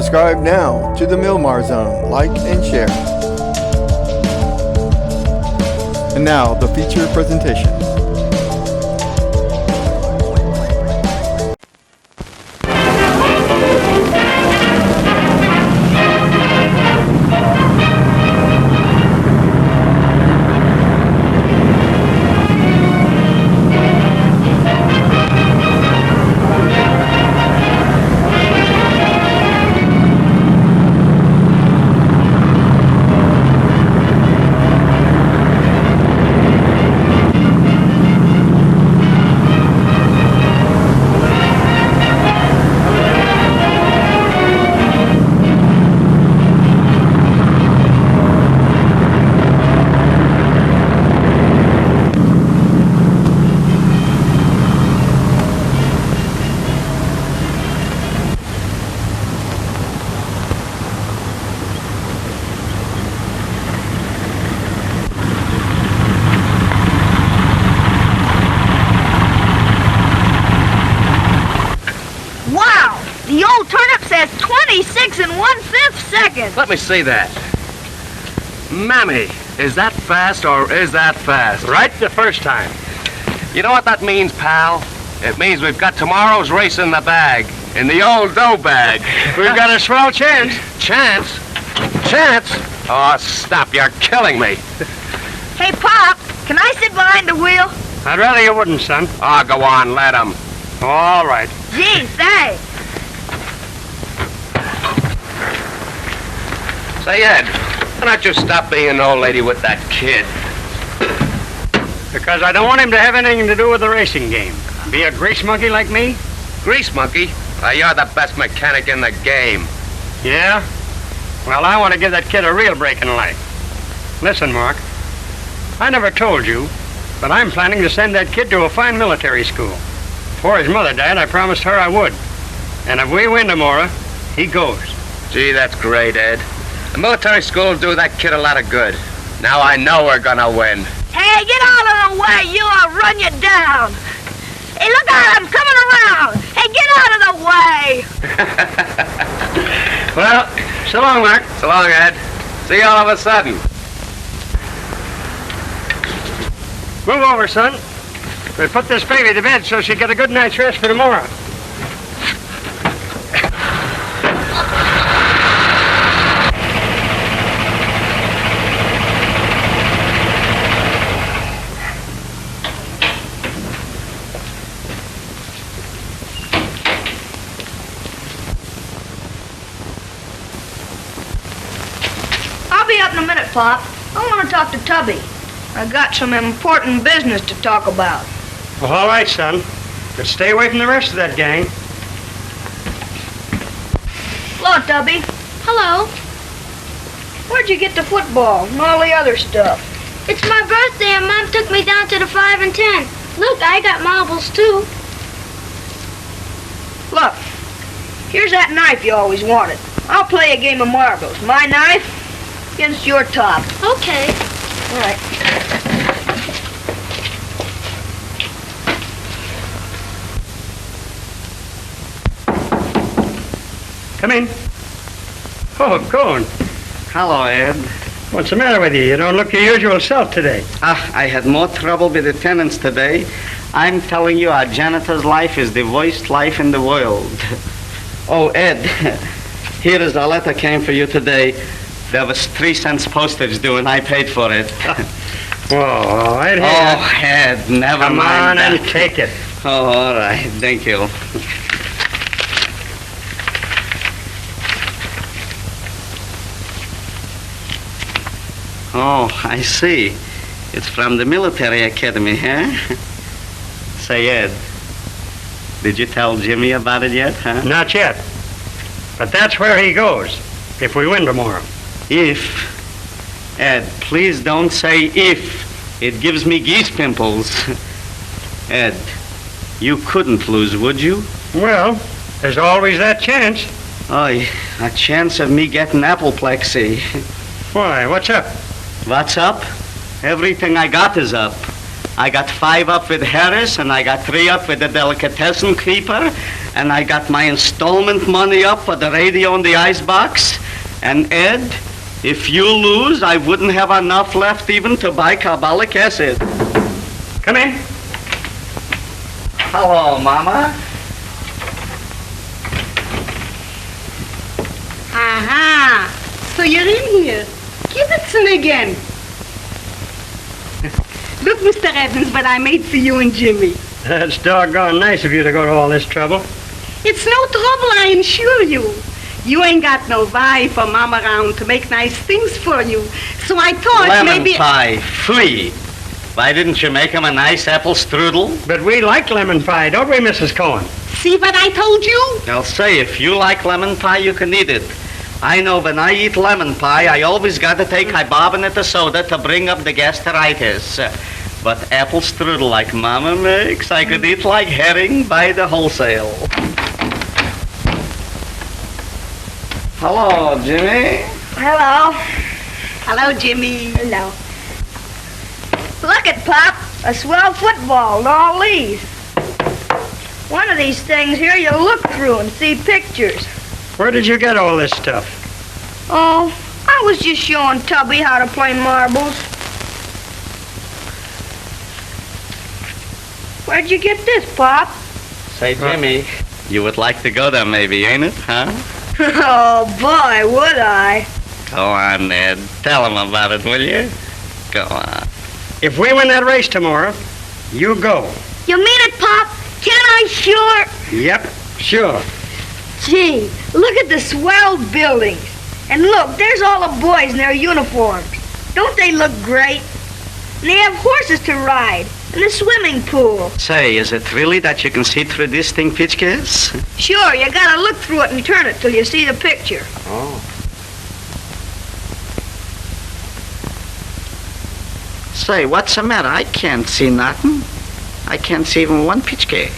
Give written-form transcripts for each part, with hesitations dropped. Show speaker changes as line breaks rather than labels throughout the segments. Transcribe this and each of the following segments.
Subscribe now to the Milmar Zone. Like and share. And now, the feature presentation.
Let me see that. Mammy, is that fast or is that fast?
Right the first time.
You know what that means, pal? It means we've got tomorrow's race in the bag. In the old dough bag.
We've got a swell chance.
Chance? Chance? Oh, stop. You're killing me.
Hey, Pop, can I sit behind the wheel?
I'd rather you wouldn't, son.
Oh, go on. Let him.
All right.
Gee, thanks.
Say, Ed, why not you stop being an old lady with that kid?
Because I don't want him to have anything to do with the racing game. Be a grease monkey like me?
Grease monkey? You're the best mechanic in the game.
Yeah? Well, I want to give that kid a real break in life. Listen, Mark, I never told you, but I'm planning to send that kid to a fine military school. Before his mother died, I promised her I would. And if we win tomorrow, he goes.
Gee, that's great, Ed. The military school will do that kid a lot of good. Now I know we're gonna win.
Hey, get out of the way, you! I'll run you down. Hey, look out, I'm coming around. Hey, get out of the way.
Well, so long, Mark.
So long, Ed. See you all of a sudden.
Move over, son. We put this baby to bed so she'll get a good night's rest for tomorrow.
Pop, I want to talk to Tubby. I got some important business to talk about.
Well, all right, son. But stay away from the rest of that gang.
Hello, Tubby.
Hello.
Where'd you get the football and all the other stuff?
It's my birthday and Mom took me down to the 5 and 10. Look, I got marbles too.
Look, here's that knife you always wanted. I'll play a game of marbles. My knife against your top.
Okay.
All right.
Come in. Oh, Cohen.
Hello, Ed.
What's the matter with you? You don't look your usual self today.
I had more trouble with the tenants today. I'm telling you, our janitor's life is the worst life in the world. Oh, Ed, here is a letter came for you today. There was 3 cents postage due, and I paid for it.
Oh, right here.
Oh, Ed, never
Come
mind.
on and take it.
Oh, all right. Thank you. Oh, I see. It's from the military academy, huh? Say, Ed, did you tell Jimmy about it yet, huh?
Not yet. But that's where he goes, if we win tomorrow.
If. Ed, please don't say if. It gives me geese pimples. Ed, you couldn't lose, would you?
Well, there's always that chance.
Oh, a chance of me getting apoplexy.
Why, what's up?
What's up? Everything I got is up. I got 5 up with Harris, and I got 3 up with the delicatessen keeper, and I got my installment money up for the radio and the icebox. And Ed, if you lose, I wouldn't have enough left even to buy carbolic acid.
Come in.
Hello, Mama.
Aha! So you're in here. Kibitzen again. Look, Mr. Evans, what I made for you and Jimmy.
That's doggone nice of you to go to all this trouble.
It's no trouble, I assure you. You ain't got no wife or mom around to make nice things for you. So I thought
Lemon
maybe...
pie, free. Why didn't you make him a nice apple strudel?
But we like lemon pie, don't we, Mrs. Cohen?
See what I told you?
I'll say, if you like lemon pie, you can eat it. I know when I eat lemon pie, I always got to take carbonate of soda to bring up the gastritis. But apple strudel like Mama makes, I could eat like herring by the wholesale. Hello, Jimmy.
Hello.
Hello, Jimmy.
Hello. Look at Pop, a swell football and all these. One of these things here you look through and see pictures.
Where did you get all this stuff?
Oh, I was just showing Tubby how to play marbles. Where'd you get this, Pop?
Say, Jimmy, you would like to go there maybe, ain't it, huh?
Oh, boy, would I.
Go on, Ned. Tell him about it, will you? Go on.
If we win that race tomorrow, you go.
You mean it, Pop? Can I sure?
Yep, sure.
Gee, look at the swell buildings. And look, there's all the boys in their uniforms. Don't they look great? And they have horses to ride. And a swimming pool.
Say, is it really that you can see through this thing, Pitchkis?
Sure, you gotta look through it and turn it till you see the picture.
Oh. Say, what's the matter? I can't see nothing. I can't see even one Pitchkis.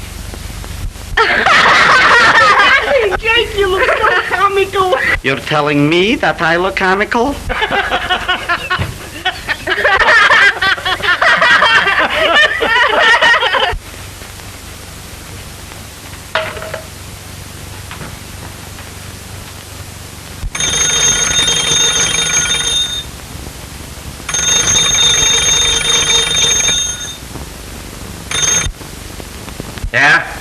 Jake, you look so comical.
You're telling me that I look comical?
Yeah?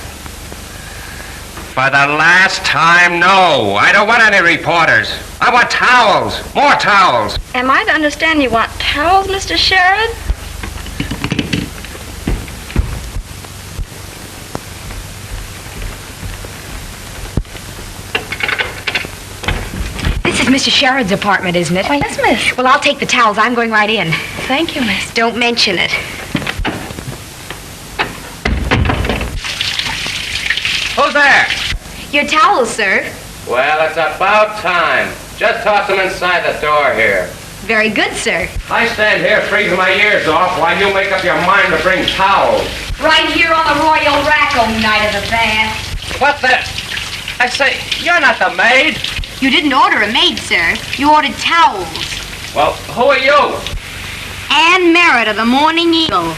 For the last time, no. I don't want any reporters. I want towels. More towels.
Am I to understand you want towels, Mr. Sherrod?
This is Mr. Sherrod's apartment, isn't it?
Why, yes, miss.
Well, I'll take the towels. I'm going right in.
Thank you, miss.
Don't mention it.
Who's there?
Your towels, sir.
Well, it's about time. Just toss them inside the door here.
Very good, sir.
I stand here freezing my ears off while you make up your mind to bring towels.
Right here on the Royal Racco night of the bath.
What the? I say, you're not the maid.
You didn't order a maid, sir. You ordered towels.
Well, who are you?
Anne Merrit of the Morning Eagle.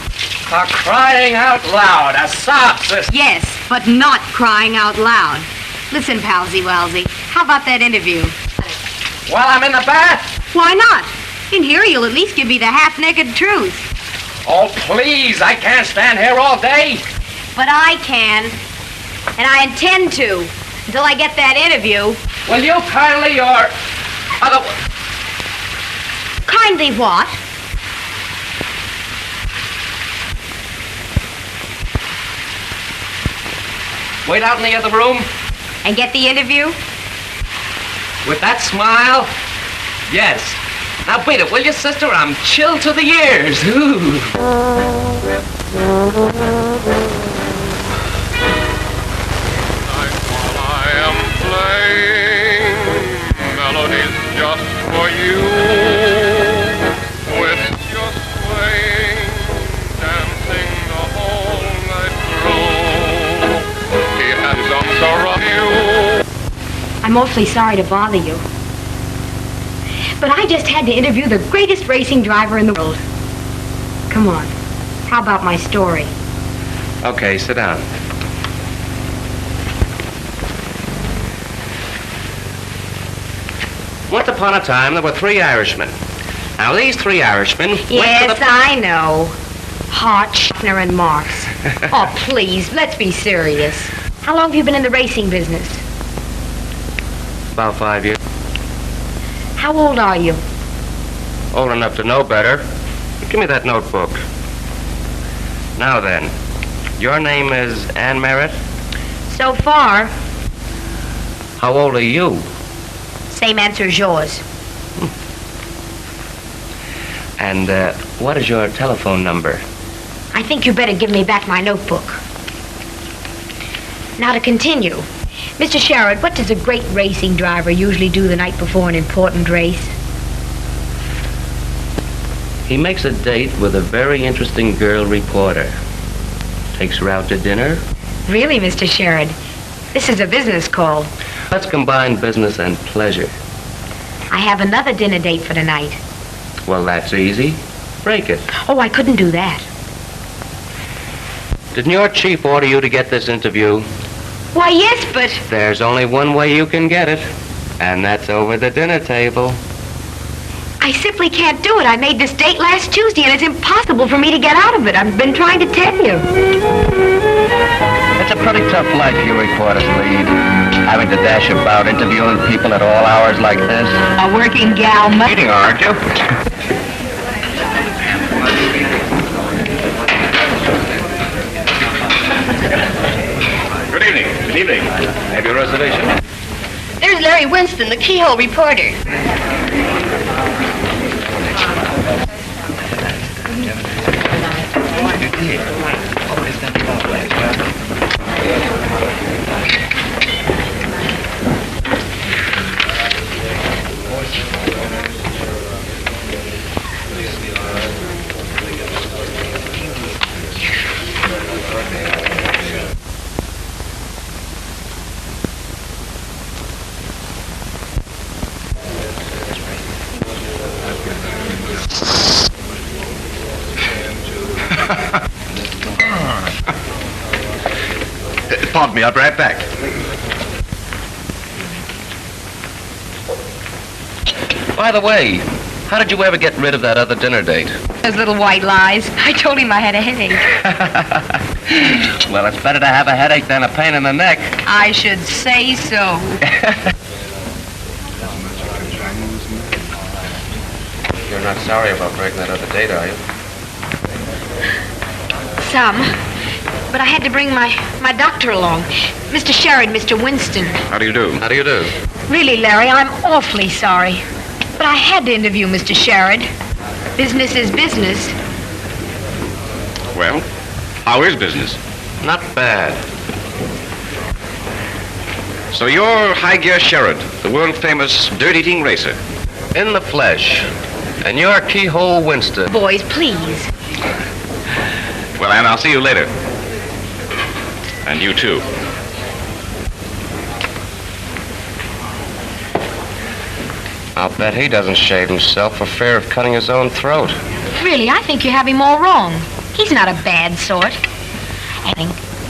For crying out loud, a sob sister.
Yes, but not crying out loud. Listen, Palsy-Walsy, how about that interview?
While I'm in the bath?
Why not? In here, you'll at least give me the half-naked truth.
Oh, please, I can't stand here all day.
But I can, and I intend to, until I get that interview.
Will you kindly or other...
Kindly what?
Wait out in the other room?
And get the interview?
With that smile? Yes. Now beat it, will you, sister? I'm chilled to the ears. Ooh.
While I am playing melodies just for you, with your swing, dancing the whole night through. He has his arms around you.
I'm awfully sorry to bother you. But I just had to interview the greatest racing driver in the world. Come on. How about my story?
Okay, sit down. Once upon a time, there were 3 Irishmen. Now, these 3 Irishmen went to
Yes,
the...
I know. Hart, Schachner, and Marks. Oh, please, let's be serious. How long have you been in the racing business?
About 5 years.
How old are you?
Old enough to know better. Give me that notebook. Now then, your name is Anne Merrit?
So far,
How old are you?
same answer as yours.
And what is your telephone number?
I think you better give me back my notebook. Now to continue. Mr. Sherrod, what does a great racing driver usually do the night before an important race?
He makes a date with a very interesting girl reporter. Takes her out to dinner.
Really, Mr. Sherrod? This is a business call.
Let's combine business and pleasure.
I have another dinner date for tonight.
Well, that's easy. Break it.
Oh, I couldn't do that.
Didn't your chief order you to get this interview?
Why, yes, but...
There's only one way you can get it, and that's over the dinner table.
I simply can't do it. I made this date last Tuesday, and it's impossible for me to get out of it. I've been trying to tell you.
It's a pretty tough life you reporters lead, having to dash about interviewing people at all hours like this.
A working gal must...
Eating, aren't you?
Good evening. Good evening. Have your reservation?
There's Larry Winston, the keyhole reporter.
Pardon me, I'll be right back.
By the way, how did you ever get rid of that other dinner date?
Those little white lies. I told him I had a headache.
Well, it's better to have a headache than a pain in the neck.
I should say so.
You're not sorry about breaking that other date, are you?
Some. But I had to bring my doctor along. Mr. Sherrod, Mr. Winston.
How do you do?
How do you do?
Really, Larry, I'm awfully sorry. But I had to interview Mr. Sherrod. Business is business.
Well, how is business?
Not bad.
So you're High Gear Sherrod, the world-famous dirt-eating racer.
In the flesh. And you're Keyhole Winston.
Boys, please.
Well, Anne, I'll see you later. And you too.
I'll bet he doesn't shave himself for fear of cutting his own throat.
Really, I think you have him all wrong. He's not a bad sort.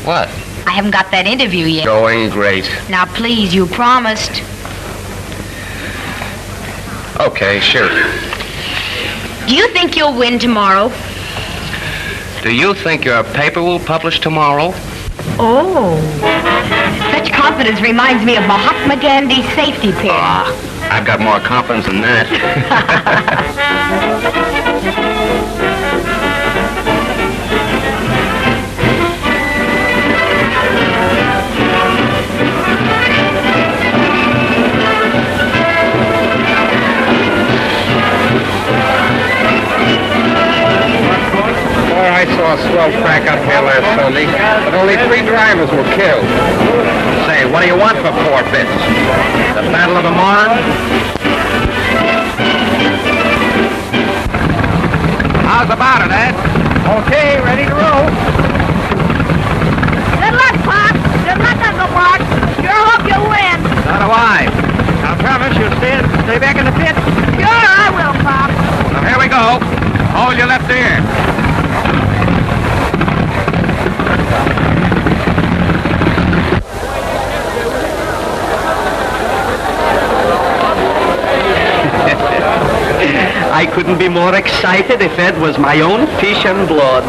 What?
I haven't got that interview yet.
Going great.
Now, please, you promised.
Okay, sure.
Do you think you'll win tomorrow?
Do you think your paper will publish tomorrow?
Oh. Such confidence reminds me of Mahatma Gandhi's safety pin.
I've got more confidence than that.
I saw a swell crack up here last Sunday, but only 3 drivers were killed. Say, what do you want for 4 bits? The Battle of the Marne? How's about it, Ed? Okay, ready to roll.
Good luck, Pop. Good luck, Uncle Mark. Sure hope you'll win.
So do I. I promise you'll stay back in the pit.
Sure, I will, Pop.
Now, here we go. Hold your left ear.
be more excited if Ed was my own fish and blood.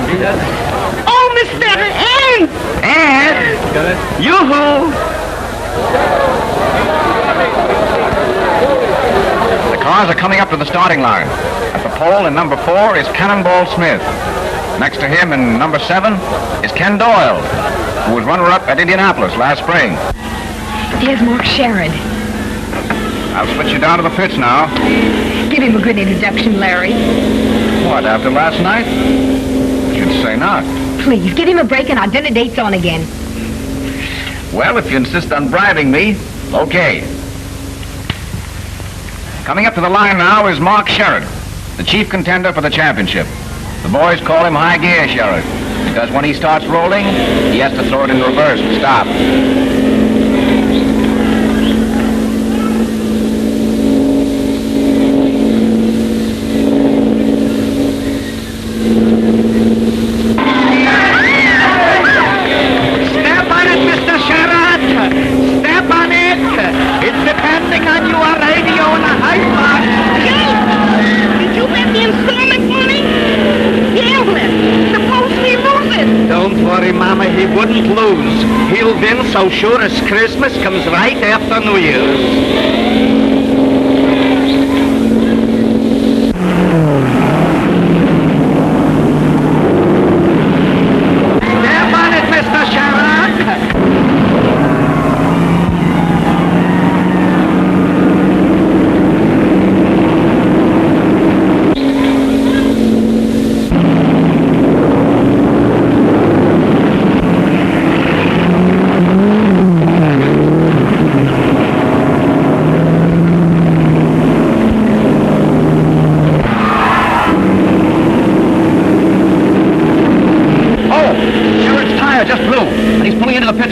Oh, Mr. Ed!
Ed! Yoo-hoo!
The cars are coming up to the starting line. At the pole in number 4 is Cannonball Smith. Next to him in number 7 is Ken Doyle, who was runner-up at Indianapolis last spring.
Here's Mark Sherrod.
I'll switch you down to the pits now.
Give him a good introduction, Larry.
What, after last night? I should say not.
Please, give him a break and our dinner date's on again.
Well, if you insist on bribing me, okay. Coming up to the line now is Mark Sherrod, the chief contender for the championship. The boys call him High Gear Sherrod, because when he starts rolling, he has to throw it in reverse to stop.
Step on it, Mr. Sherrod! Step on it! It's depending on your radio and a high mark.
Did you bet the installment money? Gambling. Suppose we lose it.
Don't worry, Mama, he wouldn't lose. He'll win so sure as Christmas comes right after New Year's. Step on it, Mr. Sherrod!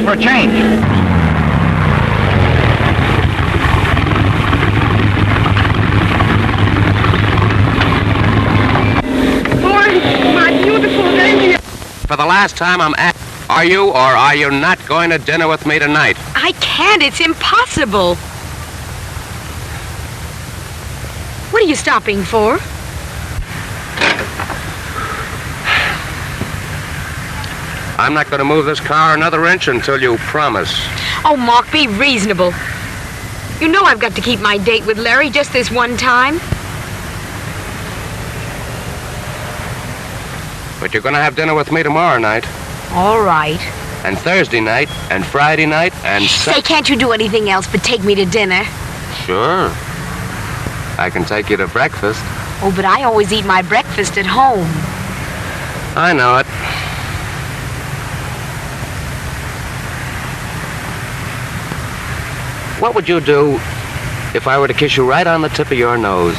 For a change.
Boy, my beautiful lady.
For the last time, I'm asking, are you or are you not going to dinner with me tonight?
I can't. It's impossible. What are you stopping for?
I'm not going to move this car another inch until you promise.
Oh, Mark, be reasonable. You know I've got to keep my date with Larry just this one time.
But you're going to have dinner with me tomorrow night,
All right.
and Thursday night, and Friday night, and
Say, can't you do anything else but take me to dinner?
Sure. I can take you to breakfast.
Oh, but I always eat my breakfast at home.
I know it. What would you do if I were to kiss you right on the tip of your nose?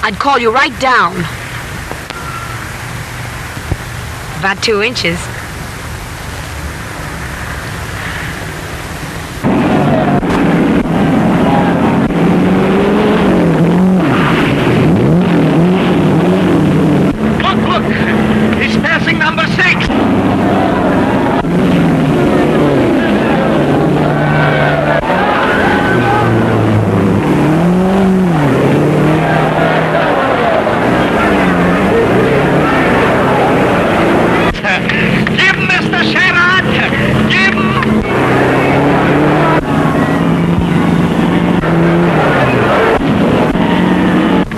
I'd call you right down. About 2 inches.
Look! He's passing number 6! Give him, Mr. Sherrod! Give him!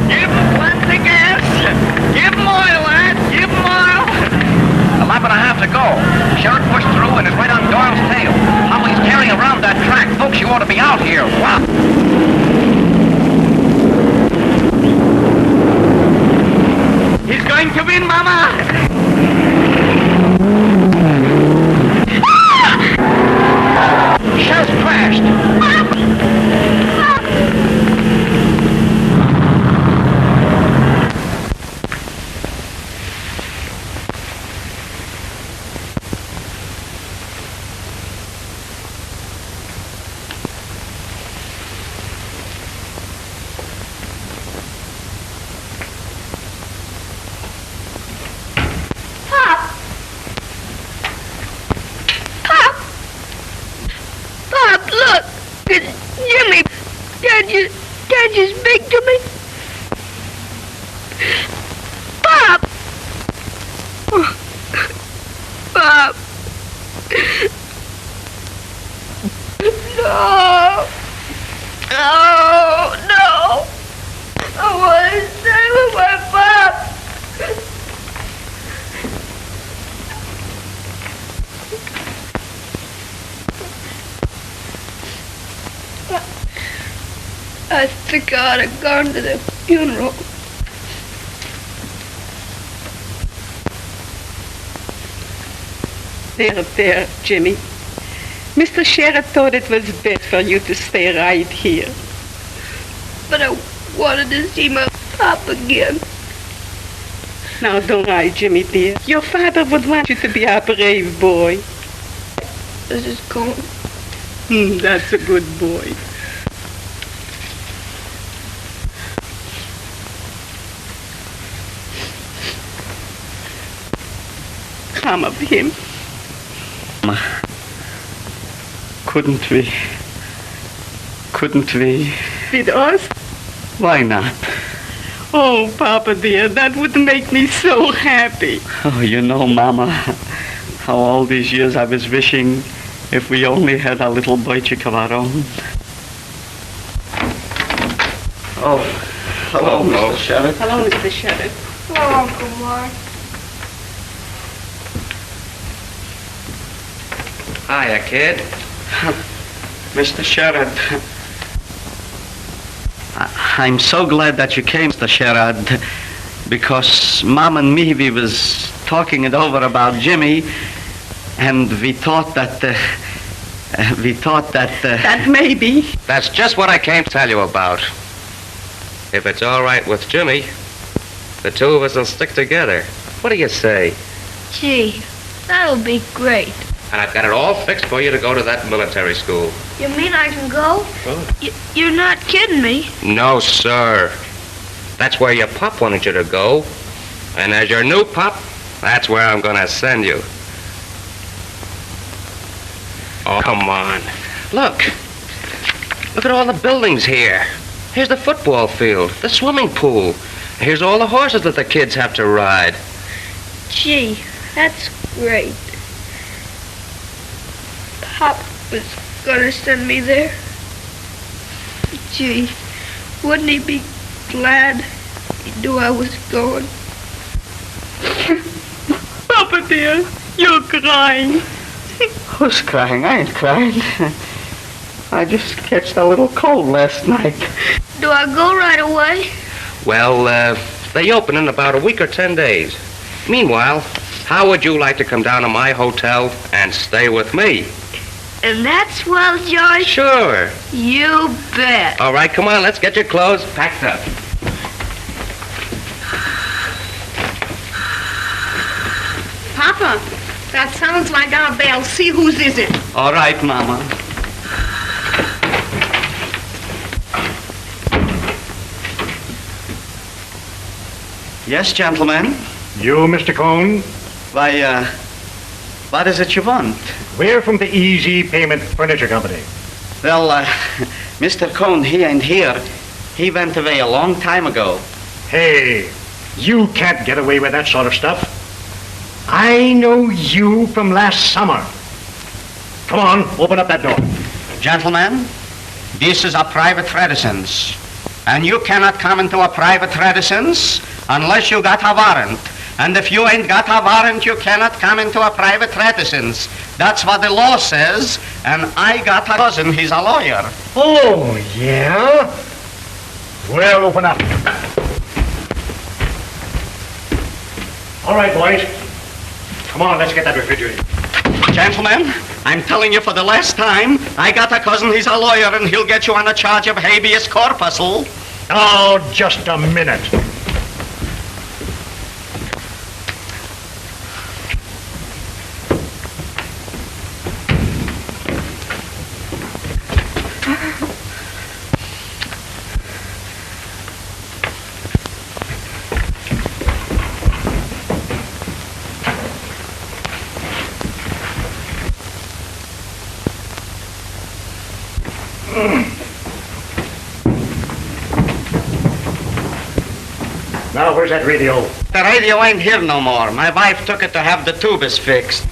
Give him plenty gas! Give him oil, lad! Give him oil!
A lap and a half to go. Sherrod pushed through and is right on Doyle's tail. How he's tearing around that track. Folks, you ought to be out here. Wow.
He's going to win, Mama! Just crashed.
I think I ought to have gone to the funeral.
There, Jimmy. Mr. Sherrod thought it was best for you to stay right here.
But I wanted to see my pop again.
Now, don't cry, Jimmy, dear. Your father would want you to be a brave boy.
Mrs. Cohen.
That's a good boy. Come up him.
Couldn't we?
With us?
Why not?
Oh, Papa dear, that would make me so happy.
Oh, you know, Mama, how all these years I was wishing if we only had a little boy chick of our own. Oh, hello, Mr. Sherrod.
Hello, Mr. Sherrod.
Hello, Uncle Mark.
Hiya, kid.
Mr. Sherrod, I'm so glad that you came, Mr. Sherrod, because Mom and me, we was talking it over about Jimmy, and we thought that
That maybe.
That's just what I came to tell you about. If it's all right with Jimmy, the two of us will stick together. What do you say?
Gee, that'll be great.
And I've got it all fixed for you to go to that military school.
You mean I can go? You're not kidding me.
No, sir. That's where your pop wanted you to go. And as your new pop, that's where I'm going to send you. Oh, come on. Look. Look at all the buildings here. Here's the football field, the swimming pool. Here's all the horses that the kids have to ride.
Gee, that's great. Pop was gonna send me there. Gee, wouldn't he be glad he knew I was going?
Papa dear, you're crying.
Who's crying? I ain't crying. I just catched a little cold last night.
Do I go right away?
Well, they open in about a week or 10 days. Meanwhile, how would you like to come down to my hotel and stay with me?
And that's well, George?
Sure.
You bet.
All right, come on, let's get your clothes packed up.
Papa, that sounds like our bell. See whose is it.
All right, Mama. Yes, gentlemen.
You, Mr. Cohen?
Why, what is it you want?
We're from the Easy Payment Furniture Company.
Well, Mr. Cohen, he ain't here. He went away a long time ago.
Hey, you can't get away with that sort of stuff. I know you from last summer. Come on, open up that door.
Gentlemen, this is a private residence, and you cannot come into a private residence unless you got a warrant. And if you ain't got a warrant, you cannot come into a private residence. That's what the law says, and I got a cousin, he's a lawyer.
Oh, yeah? Well, open up. All right, boys. Come on, let's get that refrigerator.
Gentlemen, I'm telling you for the last time, I got a cousin, he's a lawyer, and he'll get you on a charge of habeas corpus.
Oh, just a minute. Now, where's that radio?
The radio ain't here no more. My wife took it to have the tubes fixed.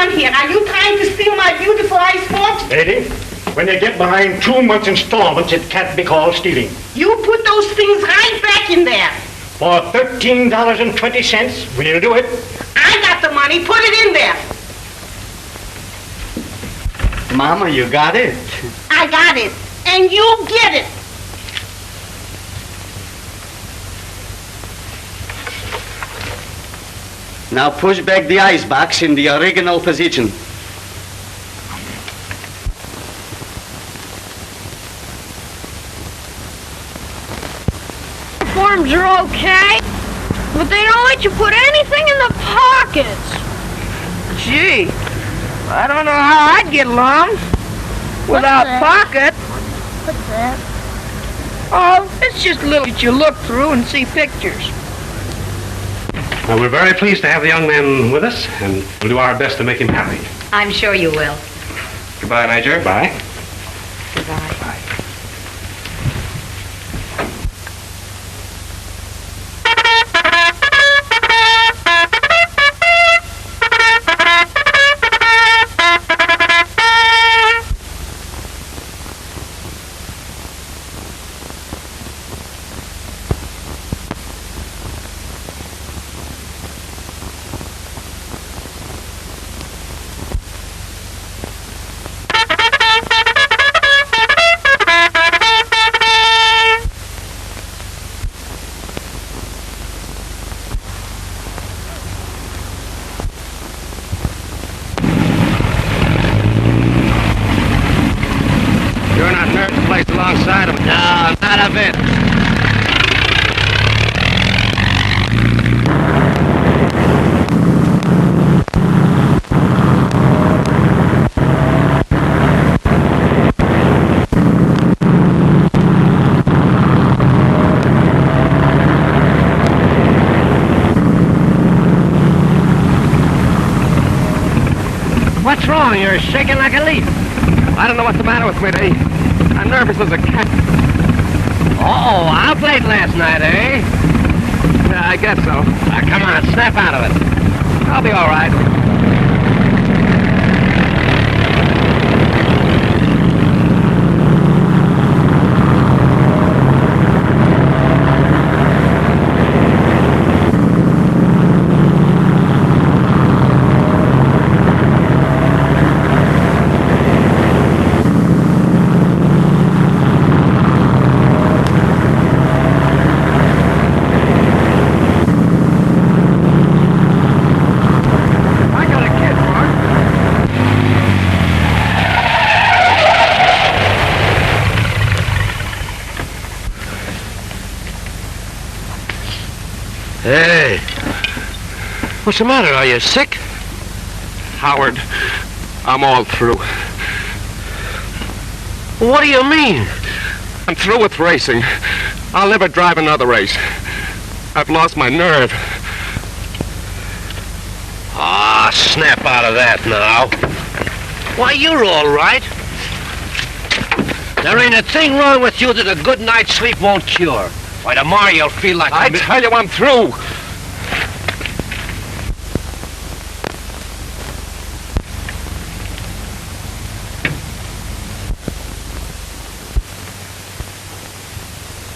on here? Are you trying to steal my beautiful icebox?
Lady, when you get behind 2 months installments, it can't be called stealing.
You put those things right back in there.
For $13.20, we'll do it.
I got the money. Put it in there.
Mama, you got it.
I got it. And you get it.
Now push back the icebox in the original position.
Uniforms are okay, but they don't let you put anything in the pockets.
Gee, I don't know how I'd get along without pocket.
What's that?
Oh, it's just a little that you look through and see pictures.
Well, we're very pleased to have the young man with us, and we'll do our best to make him happy.
I'm sure you will.
Goodbye, Niger. Bye.
Goodbye.
Bye. Alongside him. No, not a bit. What's wrong? You're shaking like a leaf. I don't know what's the matter with me, Dave. I'm nervous as a cat. Uh-oh, out late last night, eh? Yeah, I guess so. Come on, snap out of it. I'll be all right. Hey, what's the matter? Are you sick? Howard, I'm all through. What do you mean? I'm through with racing. I'll never drive another race. I've lost my nerve. Ah, snap out of that now. Why, you're all right. There ain't a thing wrong with you that a good night's sleep won't cure. Why, tomorrow you'll feel like I tell you I'm through.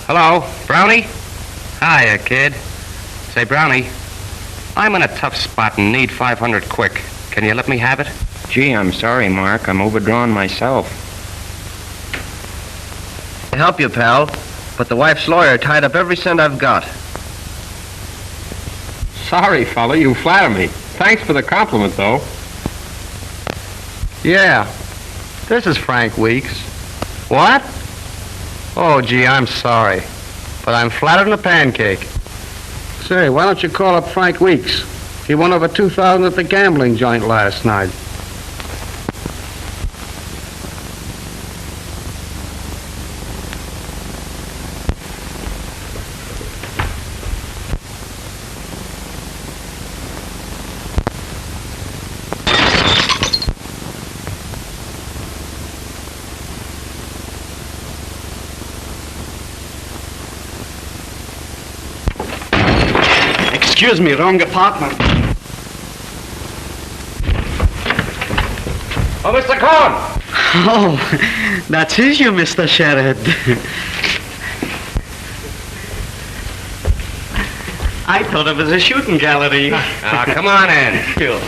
Hello, Brownie? Hiya, kid. Say, Brownie, I'm in a tough spot and need $500 quick. Can you let me have it?
Gee, I'm sorry, Mark. I'm overdrawn myself.
I'll help you, pal. But the wife's lawyer tied up every cent I've got.
Sorry, fella, you flatter me. Thanks for the compliment, though.
Yeah, this is Frank Weeks. What? Oh, gee, I'm sorry, but I'm flatter than a pancake. Say, why don't you call up Frank Weeks? He won over $2,000 at the gambling joint last night.
Excuse me, wrong apartment.
Oh, Mr. Cohen!
Oh, that is you, Mr. Sherrod. I thought it was a shooting gallery.
Come on in.
Sure.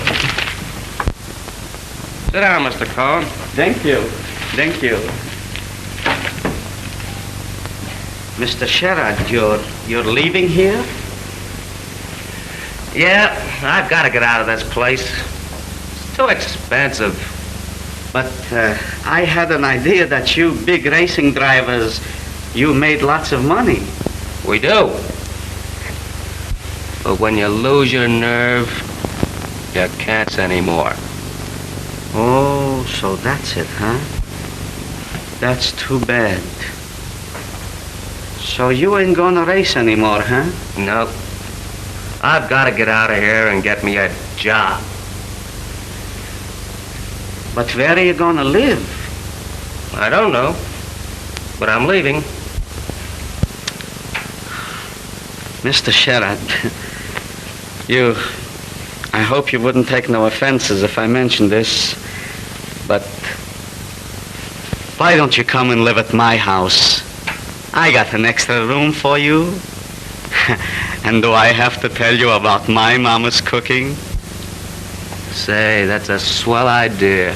Sit down, Mr. Cohen.
Thank you. Thank you. Mr. Sherrod, you're leaving here?
Yeah, I've got to get out of this place. It's too expensive.
But I had an idea that you big racing drivers, you made lots of money.
We do. But when you lose your nerve, you can't anymore.
Oh, so that's it, huh? That's too bad. So you ain't gonna race anymore, huh?
No. I've got to get out of here and get me a job.
But where are you gonna live?
I don't know. But I'm leaving.
Mr. Sherrod, I hope you wouldn't take no offenses if I mentioned this, but why don't you come and live at my house? I got an extra room for you. And do I have to tell you about my mama's cooking?
Say, that's a swell idea.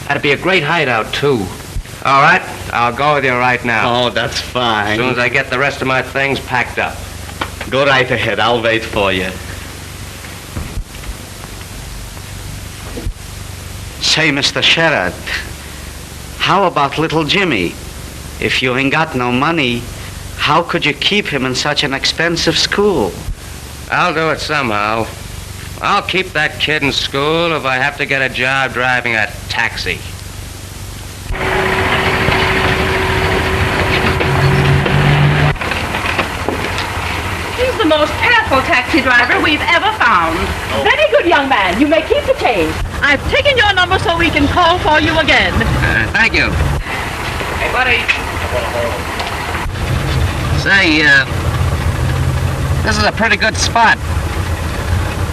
That'd be a great hideout, too. All right, I'll go with you right now.
Oh, that's fine.
As soon as I get the rest of my things packed up.
Go right ahead. I'll wait for you. Say, Mr. Sherrod, how about little Jimmy? If you ain't got no money, how could you keep him in such an expensive school?
I'll do it somehow. I'll keep that kid in school if I have to get a job driving a taxi.
He's the most careful taxi driver we've ever found. Very good, young man. You may keep the change. I've taken your number so we can call for you again.
Thank you. Hey, buddy. Say, this is a pretty good spot.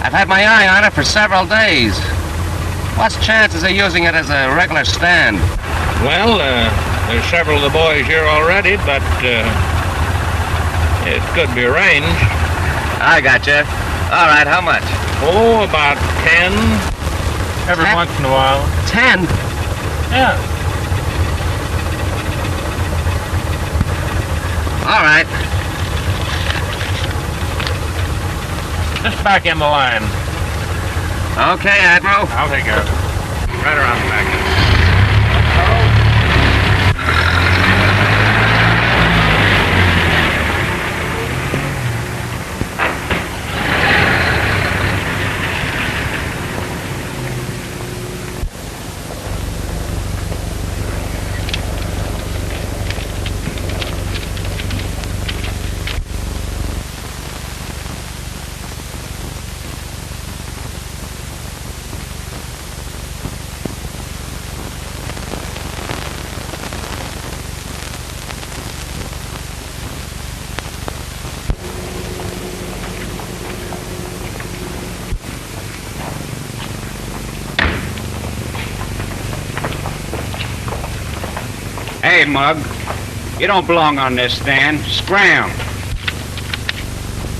I've had my eye on it for several days. What's chances of using it as a regular stand?
Well, there's several of the boys here already, but it could be arranged.
I gotcha. All right, how much?
Oh, about 10. Every
10?
once in a while.
10?
Yeah.
All right.
Just back in the line.
Okay, Admiral.
I'll take care of it. Right around the back.
Hey, Mug, you don't belong on this stand. Scram.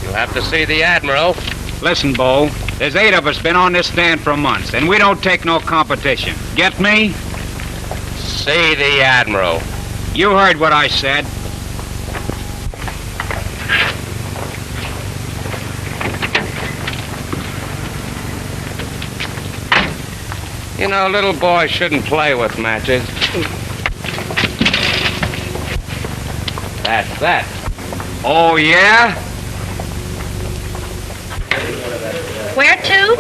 You'll have to see the Admiral.
Listen, Bo, there's 8 of us been on this stand for months, and we don't take no competition. Get me?
See the Admiral.
You heard what I said.
You know, little boys shouldn't play with matches. That's that.
Oh, yeah?
Where to?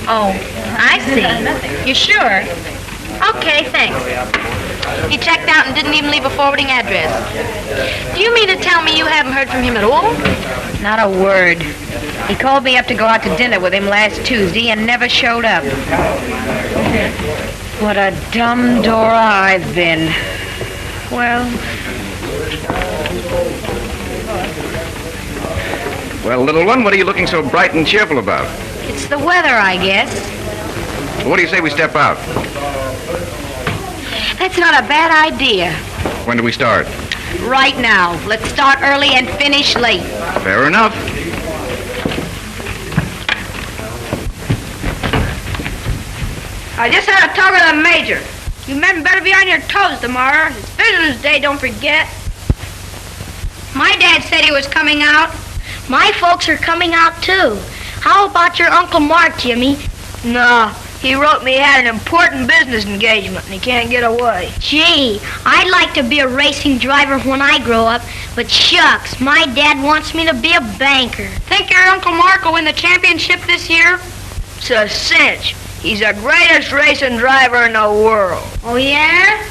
Oh, I see. You sure? Okay, thanks. He checked out and didn't even leave a forwarding address. Do you mean to tell me you haven't heard from him at all?
Not a word. He called me up to go out to dinner with him last Tuesday and never showed up. What a dumb Dora I've been. Well...
Well, little one, what are you looking so bright and cheerful about?
It's the weather, I guess.
What do you say we step out?
That's not a bad idea.
When do we start?
Right now. Let's start early and finish late.
Fair enough.
I just had a talk with the major. You men better be on your toes tomorrow. It's Business Day, don't forget.
My dad said he was coming out. My folks are coming out, too. How about your Uncle Mark, Jimmy?
No, he wrote me he had an important business engagement and he can't get away.
Gee, I'd like to be a racing driver when I grow up, but shucks, my dad wants me to be a banker.
Think your Uncle Mark will win the championship this year?
It's a cinch. He's the greatest racing driver in the world.
Oh, yeah?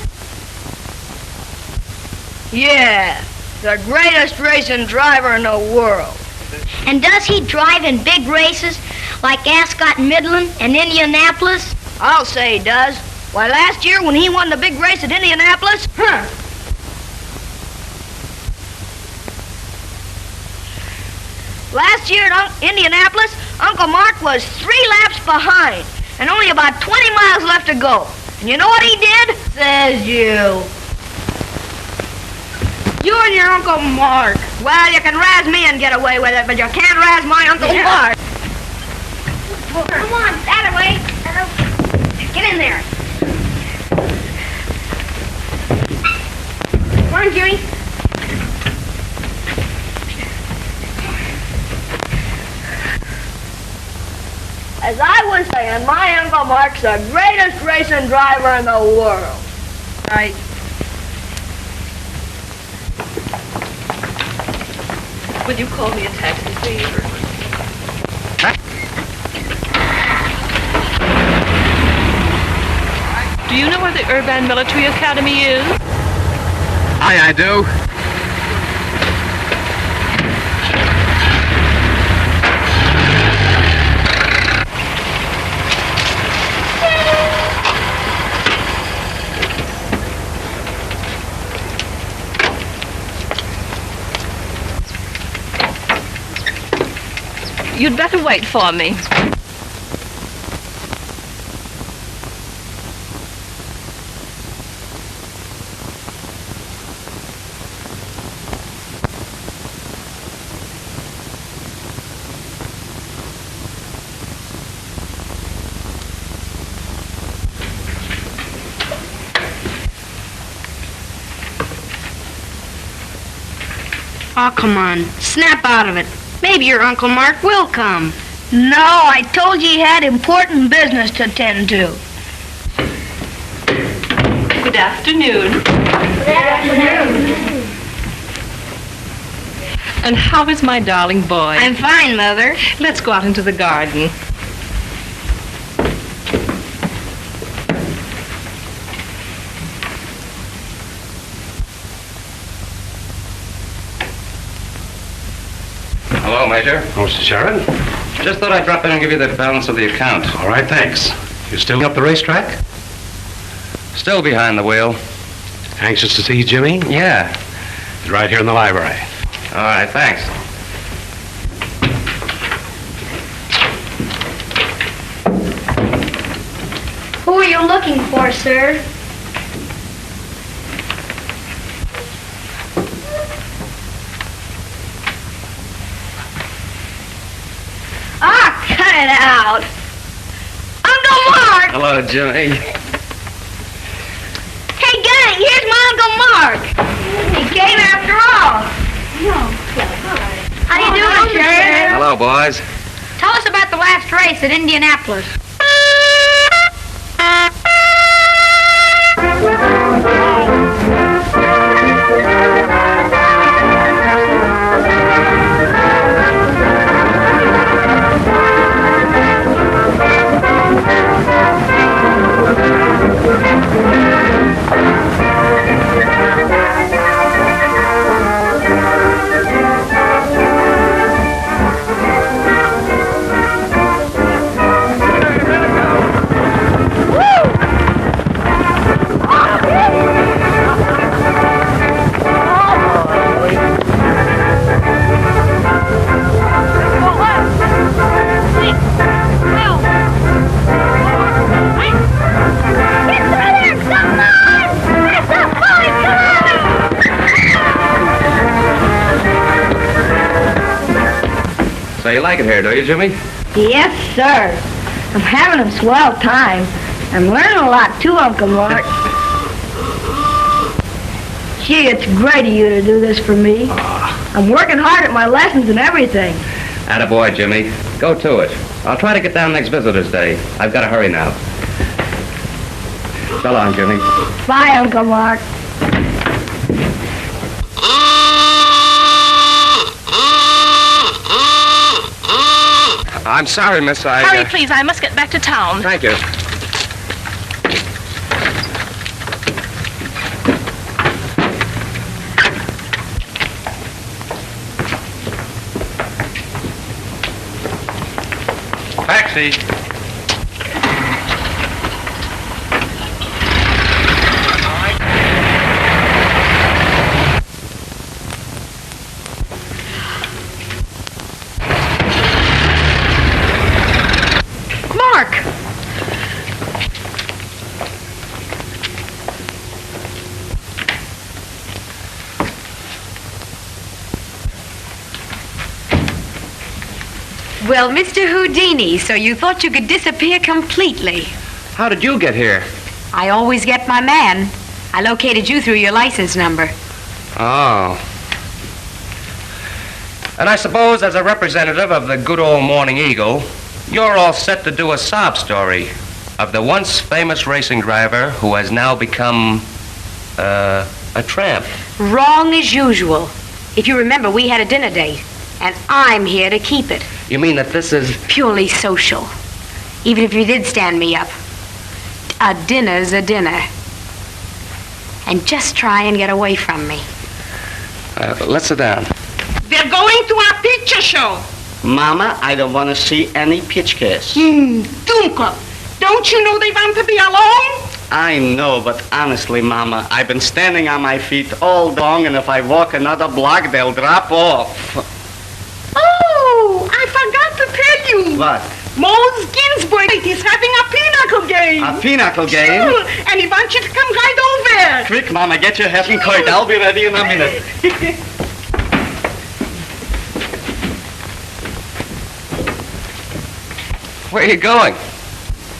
Yeah, the greatest racing driver in the world.
And does he drive in big races like Ascot Midland and Indianapolis?
I'll say he does. Why, last year when he won the big race at Indianapolis, Last year at Indianapolis, Uncle Mark was 3 laps behind and only about 20 miles left to go. And you know what he did? Says you. You and your Uncle Mark. Well, you can razz me and get away with it, but you can't razz my Uncle Mark.
Come on, that way. Get in there. Come on, Jimmy.
As I was saying, my Uncle Mark's the greatest racing driver in the world.
Right. Would you call me a taxi, please? Do you know where the Urban Military Academy is?
Aye, I do.
You'd better wait for me.
Oh, come on. Snap out of it. Maybe your Uncle Mark will come.
No, I told you he had important business to tend to.
Good afternoon.
Good afternoon.
And how is my darling boy?
I'm fine, Mother.
Let's go out into the garden.
Hello, Major.
Oh, Mr. Sherrod?
Just thought I'd drop in and give you the balance of the account.
All right, thanks. You still up the racetrack?
Still behind the wheel.
Anxious to see Jimmy?
Yeah.
He's right here in the library.
All right, thanks.
Who are you looking for, sir?
Ah, cut it out. Uncle Mark!
Hello, Jimmy.
Hey, gang, here's my Uncle Mark. He came after all.
How do you do, Uncle Sherrod?
Hello, boys.
Tell us about the last race at Indianapolis.
say you like it here, do you, Jimmy?
Yes, sir. I'm having a swell time. I'm learning a lot, too, Uncle Mark. Gee, it's great of you to do this for me. I'm working hard at my lessons and everything.
Attaboy, Jimmy. Go to it. I'll try to get down next visitor's day. I've got to hurry now. So long, Jimmy.
Bye, Uncle Mark.
I'm sorry, miss.
Hurry, please. I must get back to town.
Thank you. Taxi.
Mark! Well, Mr. Houdini, so you thought you could disappear completely.
How did you get here?
I always get my man. I located you through your license number.
Oh. And I suppose as a representative of the good old Morning Eagle, you're all set to do a sob story of the once famous racing driver who has now become, a tramp.
Wrong as usual. If you remember, we had a dinner date, and I'm here to keep it.
You mean that this is...
Purely social. Even if you did stand me up. A dinner's a dinner. And just try and get away from me.
Let's sit down.
They're going to a picture show.
Mama, I don't want to see any pictures.
Dunka, don't you know they want to be alone?
I know, but honestly, Mama, I've been standing on my feet all long, and if I walk another block, they'll drop off.
Oh, I forgot to tell you.
What?
Mose Ginsburg is having a pinochle game.
A pinochle game?
Sure, and he wants you to come right over.
Quick, Mama, get your hat and coat. I'll be ready in a minute.
Where are you going?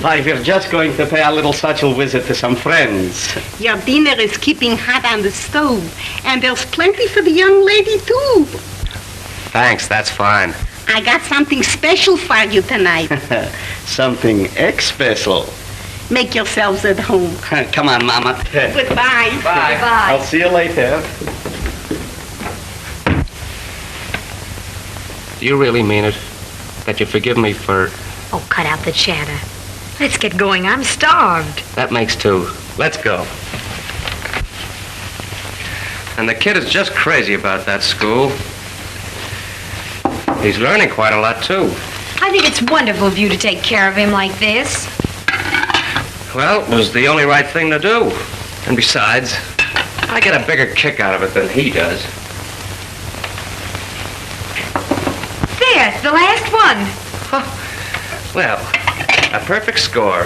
Why, we're just going to pay a little social visit to some friends.
Your dinner is keeping hot on the stove, and there's plenty for the young lady, too.
Thanks, that's fine.
I got something special for you tonight.
Something special.
Make yourselves at home.
Come on, Mama.
Goodbye.
Bye. I'll see you later.
Do you really mean it? That you forgive me for...
Oh, cut out the chatter. Let's get going. I'm starved.
That makes two. Let's go. And the kid is just crazy about that school. He's learning quite a lot, too.
I think it's wonderful of you to take care of him like this.
Well, it was the only right thing to do. And besides, I get a bigger kick out of it than he does.
There, the last one.
Well, a perfect score.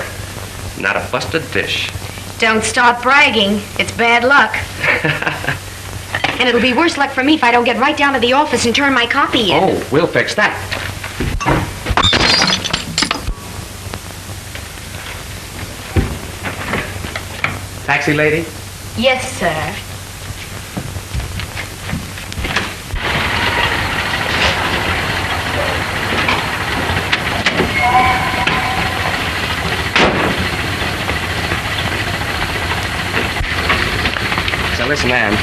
Not a busted dish.
Don't start bragging. It's bad luck. And it'll be worse luck for me if I don't get right down to the office and turn my copy in.
Oh, we'll fix that. Taxi lady?
Yes, sir.
So listen, Anne,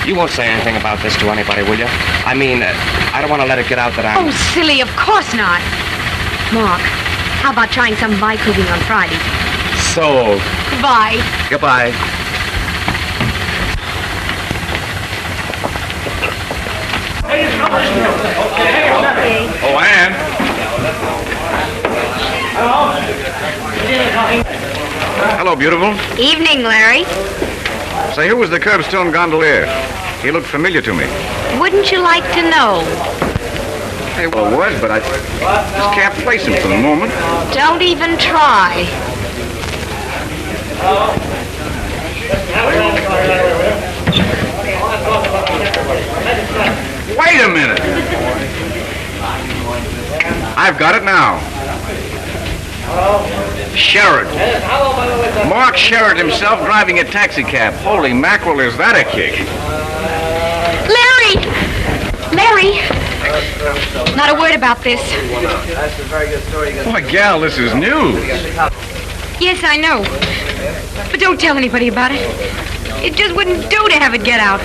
you won't say anything about this to anybody, will you? I mean, I don't want to let it get out that I'm...
Oh, silly, of course not. Mark, how about trying some bike cooking on Friday?
Sold.
Goodbye.
Goodbye.
Oh, Anne.
Hello, beautiful.
Evening, Larry.
Say, who was the curbstone gondolier? He looked familiar to me.
Wouldn't you like to know?
Hey, well, it was, but I just can't place him for the moment.
Don't even try.
Wait a minute. I've got it now. Sherrod. Mark Sherrod himself driving a taxi cab. Holy mackerel, is that a kick?
Larry! Larry! Not a word about this.
That's a very good story.
Boy, gal, this is news.
Yes, I know. But don't tell anybody about it. It just wouldn't do to have it get out.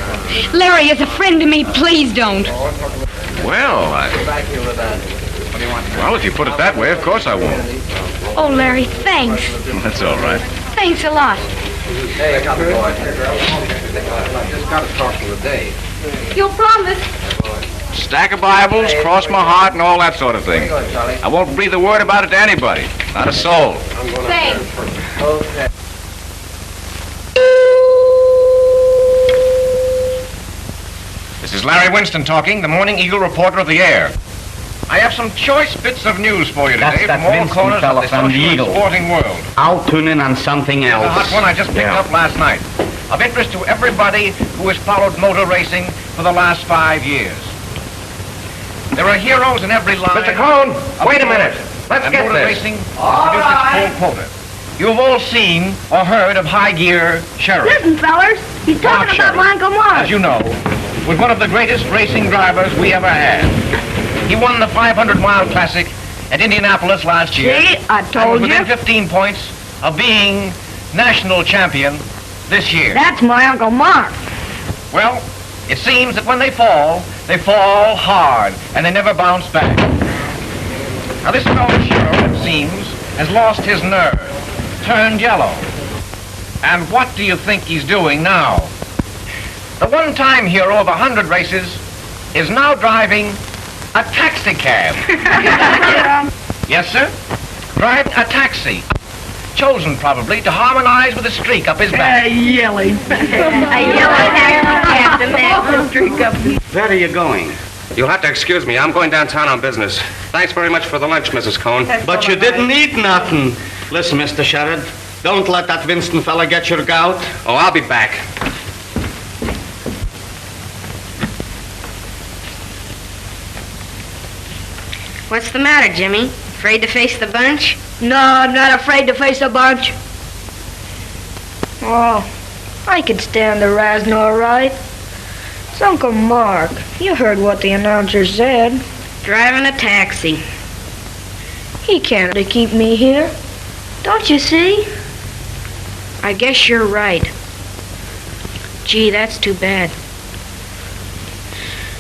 Larry is a friend to me. Please don't.
Well, well, if you put it that way, of course I won't.
Oh, Larry, thanks.
That's all right.
Thanks a lot.
Hey, I got the boy. I just got to talk to you today.
You'll promise?
Stack of Bibles, cross my heart, and all that sort of thing. I won't breathe a word about it to anybody. Not a soul.
Thanks.
Okay.
This is Larry Winston talking, the Morning Eagle reporter of the air. I have some choice bits of news for you today from all corners of the social and sporting world.
I'll tune in on something else.
The hot one I just picked up last night. Of interest to everybody who has followed motor racing for the last 5 years. There are heroes in every line.
Mr. Cohen, wait a minute. Let's get
motor
this.
racing has produced its full quota. You've all seen or heard of High Gear Sherrod.
Listen, fellas, he's talking about my Uncle Mark.
As you know, was one of the greatest racing drivers we ever had. He won the 500-mile classic at Indianapolis last year.
See, I told
and was within
you.
15 points of being national champion this year.
That's my Uncle Mark.
Well, it seems that when they fall hard, and they never bounce back. Now this fellow Sherrod, it seems, has lost his nerve, turned yellow. And what do you think he's doing now? The one-time hero of 100 races is now driving a taxi cab. Yes, sir? Driving a taxi. Chosen, probably, to harmonize with a streak up his back.
Yelling.
Where are you going?
You'll have to excuse me. I'm going downtown on business. Thanks very much for the lunch, Mrs. Cohen.
But you didn't eat nothing. Listen, Mr. Sherrod, don't let that Winston fella get your gout.
Oh, I'll be back.
What's the matter, Jimmy? Afraid to face the bunch?
No, I'm not afraid to face a bunch. Oh, I could stand the razzing all right. It's Uncle Mark. You heard what the announcer said.
Driving a taxi.
He can't keep me here. Don't you see?
I guess you're right. Gee, that's too bad.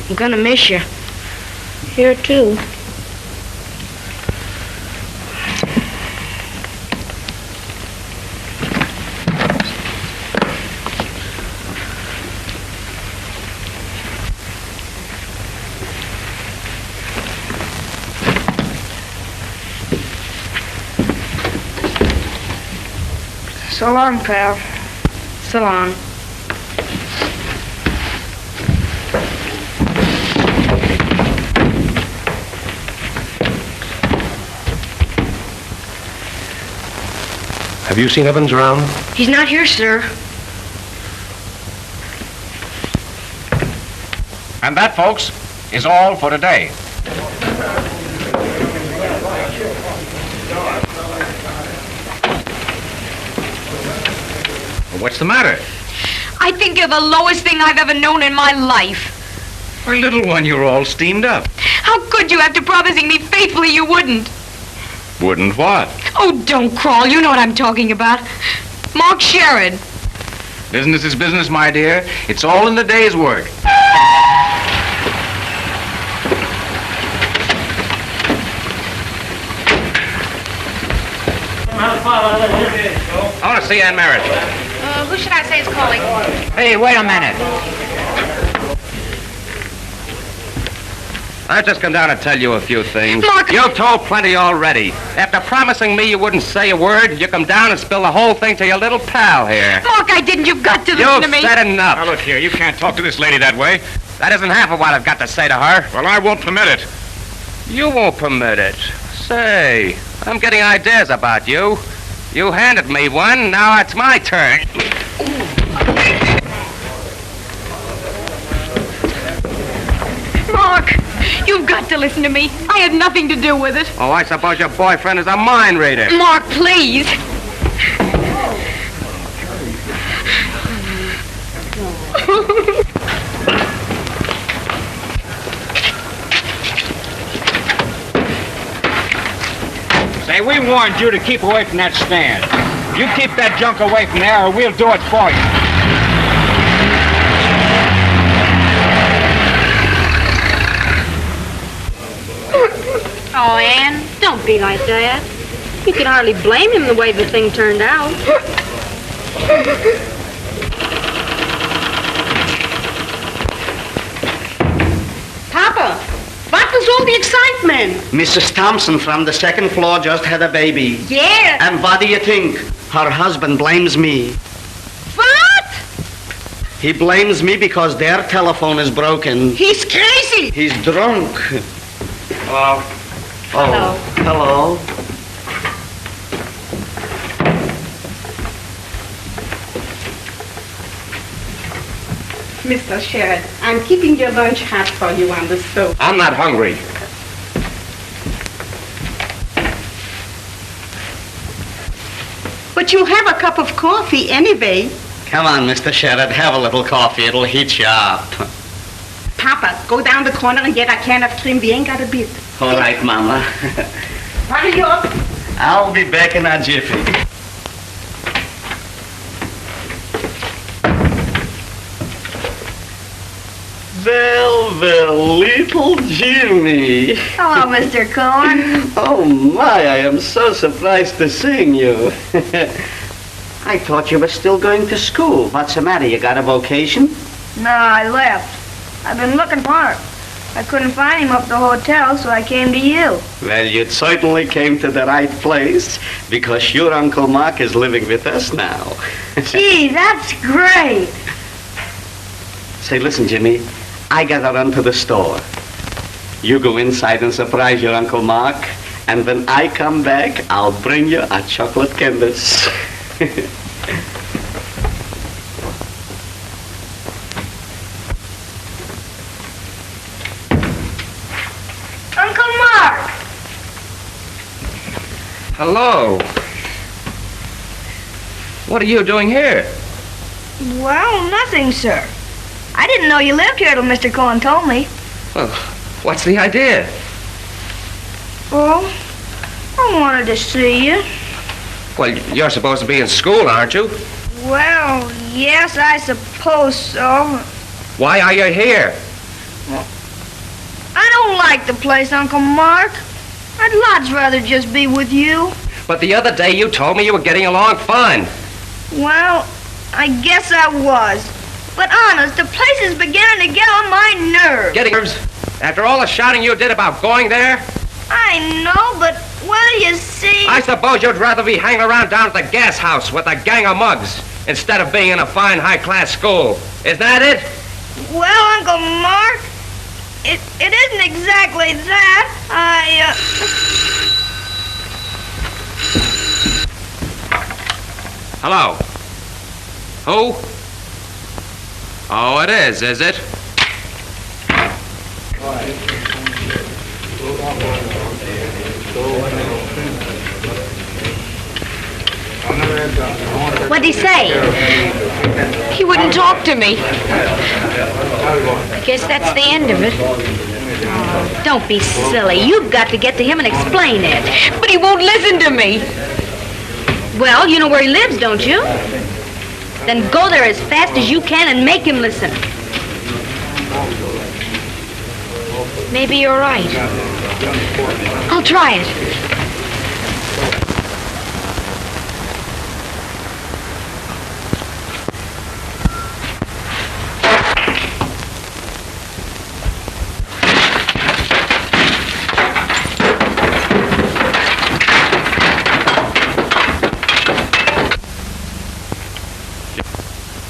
I'm gonna miss you.
Here, too. So long, pal.
So long.
Have you seen Evans around?
He's not here, sir.
And that, folks, is all for today. What's the matter?
I think you're the lowest thing I've ever known in my life.
Why, little one, you're all steamed up.
How could you, after promising me faithfully you wouldn't?
Wouldn't what?
Oh, don't crawl. You know what I'm talking about. Mark Sherrod.
Business is business, my dear. It's all in the day's work. I want to see Anne Merrit.
Who should I say is calling?
Hey, wait a minute.
I've just come down to tell you a few things.
Mark!
You've told plenty already. After promising me you wouldn't say a word, you come down and spill the whole thing to your little pal here.
Mark, I didn't. You've got to listen to me.
You've said enough.
Now, look here. You can't talk to this lady that way.
That isn't half of what I've got to say to her.
Well, I won't permit it.
You won't permit it. Say, I'm getting ideas about you. You handed me one, now it's my turn.
Mark! You've got to listen to me. I had nothing to do with it.
Oh, I suppose your boyfriend is a mind reader.
Mark, please.
Say, we warned you to keep away from that stand. You keep that junk away from there or we'll do it for you.
Oh, Anne, don't be like that. You can hardly blame him the way the thing turned out.
Papa, what was all the excitement?
Mrs. Thompson from the second floor just had a baby.
Yeah.
And what do you think? Her husband blames me.
What?
He blames me because their telephone is broken.
He's crazy.
He's drunk.
Hello.
Oh, hello.
Mr. Sherrod, I'm keeping your lunch hot for you on the stove.
I'm not hungry.
But you'll have a cup of coffee anyway.
Come on, Mr. Sherrod, have a little coffee. It'll heat you up.
Papa, go down the corner and get a can of cream. We ain't got a bit.
All right, Mama.
Hurry up.
I'll be back in a jiffy. Well, little Jimmy.
Hello, Mr. Cohen.
Oh, my, I am so surprised to seeing you. I thought you were still going to school. What's the matter? You got a vocation?
No, I left. I've been looking for Mark. I couldn't find him up at the hotel, so I came to you.
Well, you certainly came to the right place, because your Uncle Mark is living with us now.
Gee, that's great.
Say, listen, Jimmy, I gotta run to the store. You go inside and surprise your Uncle Mark, and when I come back, I'll bring you a chocolate canvas.
Uncle Mark!
Hello. What are you doing here?
Well, nothing, sir. I didn't know you lived here till Mr. Cohen told me.
Well, what's the idea?
Well, I wanted to see you.
Well, you're supposed to be in school, aren't you?
Well, yes, I suppose so.
Why are you here?
I don't like the place, Uncle Mark. I'd lots rather just be with you.
But the other day you told me you were getting along fine.
Well, I guess I was. But honest, the place is beginning to get on my nerves.
Getting nerves? After all the shouting you did about going there?
I know, but, well, you see...
I suppose you'd rather be hanging around down at the gas house with a gang of mugs instead of being in a fine high-class school. Is that it?
Well, Uncle Mark, it isn't exactly that.
Hello? Who? Oh, it is it?
What'd he say? He wouldn't talk to me. Guess that's the end of it. Oh, don't be silly. You've got to get to him and explain it. But he won't listen to me. Well, you know where he lives, don't you? Then go there as fast as you can and make him listen. Maybe you're right. I'll try it.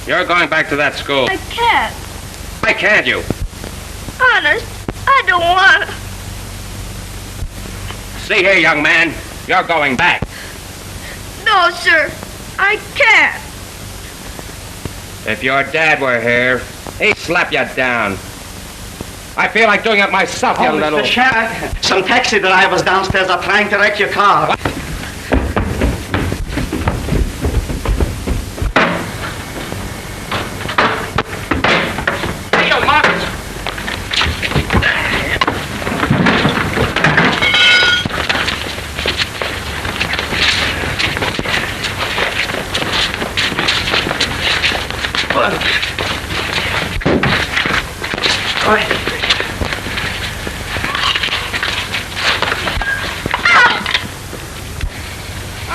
You're going back to that school.
I can't.
Why can't you?
Honest, I don't want to.
See here, young man. You're going back.
No, sir. I can't.
If your dad were here, he'd slap you down.
I feel like doing it myself, you little...
Mr. Sherrod, some taxi drivers downstairs are trying to wreck your car.
Hey, yo, Mark!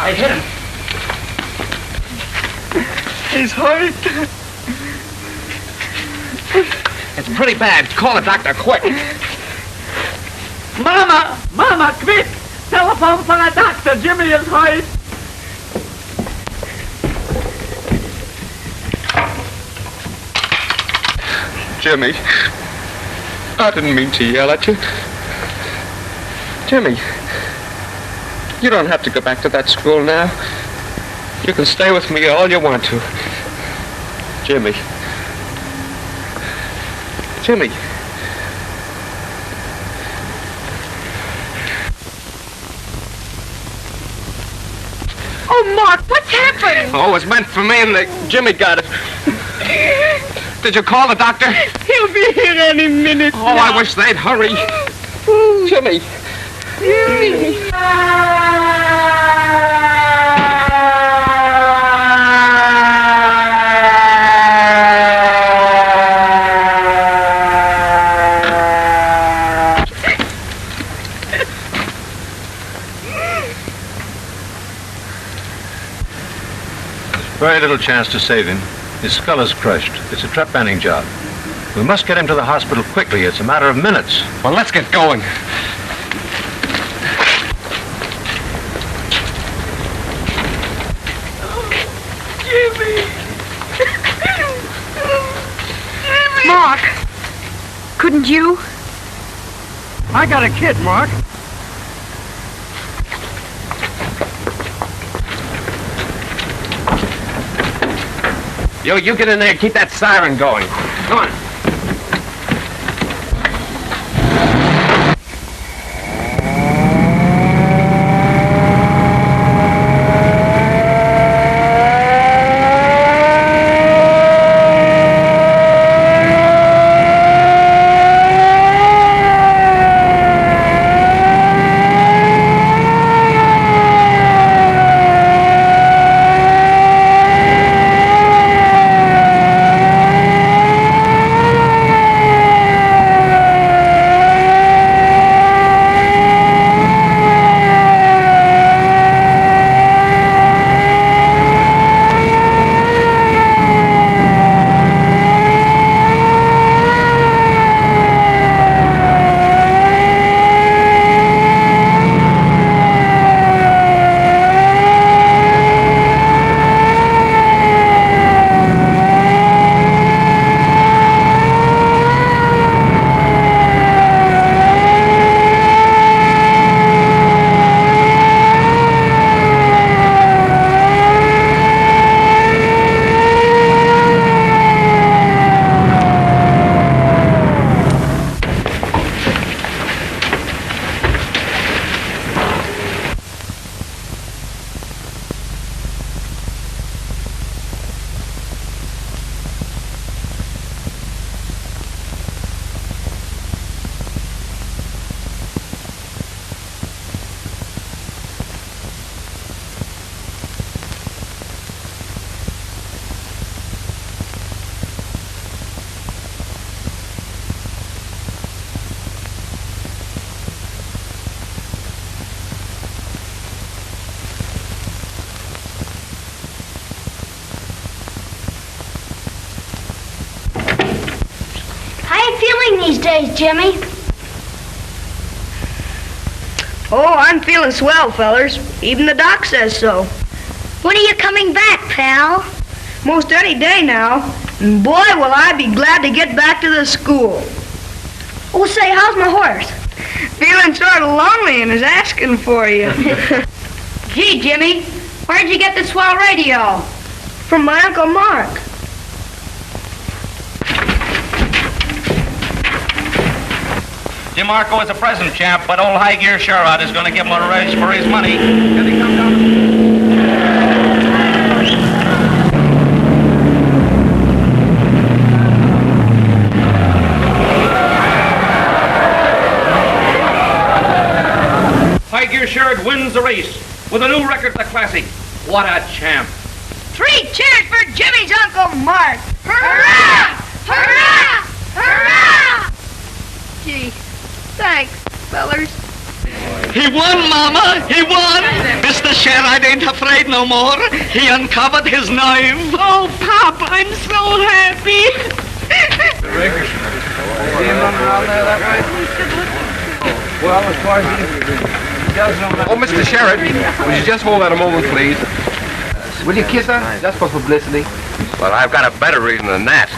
I hit him. He's hurt.
It's pretty bad. Call a doctor, quick.
Mama, quick! Telephone for a doctor. Jimmy is hurt.
Jimmy, I didn't mean to yell at you. Jimmy, you don't have to go back to that school now. You can stay with me all you want to. Jimmy. Jimmy.
Oh, Mark, what's happened?
Oh, it was meant for me and Jimmy got it. Did you call the doctor?
He'll be here any minute.
Oh, I wish they'd hurry. Jimmy.
Very little chance to save him. His skull is crushed. It's a trap-banding job. We must get him to the hospital quickly. It's a matter of minutes.
Well, let's get going.
Mark, couldn't you?
I got a kid, Mark.
Yo, you get in there and keep that siren going. Come on.
These days, Jimmy?
Oh, I'm feeling swell, fellers. Even the doc says so.
When are you coming back, pal?
Most any day now. And boy, will I be glad to get back to the school.
Oh, say, how's my horse?
Feeling sort of lonely and is asking for you.
Gee, Jimmy, where'd you get the swell radio?
From my Uncle Mark.
DeMarco is a present champ, but old High Gear Sherrod is going to give him a raise for his money. Can he come down? High Gear Sherrod wins the race with a new record for the Classic. What a champ.
3 cheers for Jimmy's Uncle Mark. Hurrah! Hurrah! Hurrah! Gee, thanks, fellers.
He won, Mama! He won! Mr. Sherrod ain't afraid no more. He uncovered his knife.
Oh, Pop, I'm so happy.
Well, as far as he does know. Oh, Mr. Sherrod, would you just hold on a moment, please? Will you kiss her? Just for publicity.
Well, I've got a better reason than that.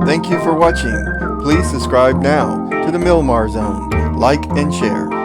Thank you for watching. Please subscribe now to the Milmar Zone. Like and share.